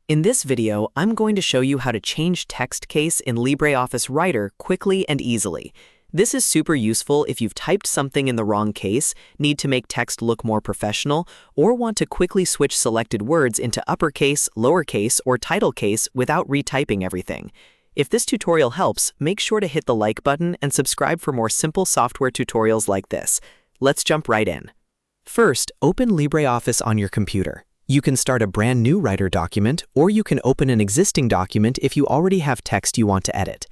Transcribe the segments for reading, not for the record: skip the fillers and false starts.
In this video, I'm going to show you how to change text case in LibreOffice Writer quickly and easily. This is super useful if you've typed something in the wrong case, need to make text look more professional, or want to quickly switch selected words into uppercase, lowercase, or title case without retyping everything. If this tutorial helps, make sure to hit the like button and subscribe for more simple software tutorials like this. Let's jump right in. First, open LibreOffice on your computer. You can start a brand new Writer document, or you can open an existing document if you already have text you want to edit.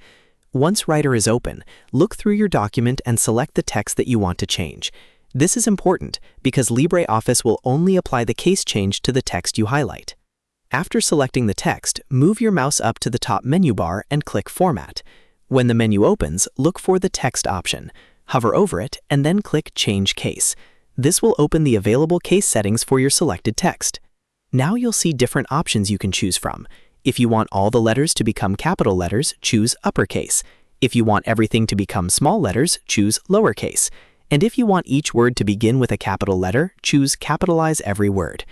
Once Writer is open, look through your document and select the text that you want to change. This is important because LibreOffice will only apply the case change to the text you highlight. After selecting the text, move your mouse up to the top menu bar and click Format. When the menu opens, look for the Text option. Hover over it and then click Change Case. This will open the available case settings for your selected text. Now you'll see different options you can choose from. If you want all the letters to become capital letters, choose Uppercase. If you want everything to become small letters, choose Lowercase. And if you want each word to begin with a capital letter, choose Capitalize Every Word.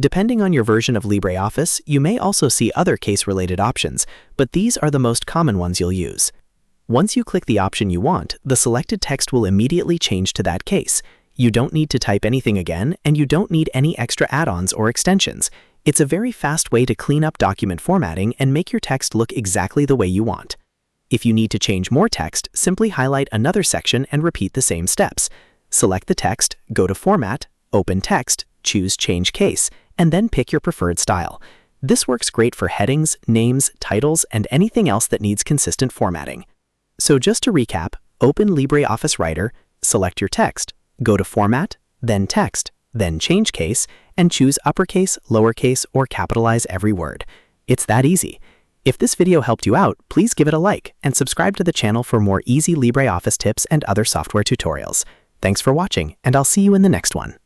Depending on your version of LibreOffice, you may also see other case-related options, but these are the most common ones you'll use. Once you click the option you want, the selected text will immediately change to that case. You don't need to type anything again, and you don't need any extra add-ons or extensions. It's a very fast way to clean up document formatting and make your text look exactly the way you want. If you need to change more text, simply highlight another section and repeat the same steps. Select the text, go to Format, Open Text, choose Change Case, and then pick your preferred style. This works great for headings, names, titles, and anything else that needs consistent formatting. So just to recap, open LibreOffice Writer, select your text, go to Format, then Text, then Change Case, and choose Uppercase, Lowercase, or Capitalize Every Word. It's that easy. If this video helped you out, please give it a like and subscribe to the channel for more easy LibreOffice tips and other software tutorials. Thanks for watching, and I'll see you in the next one.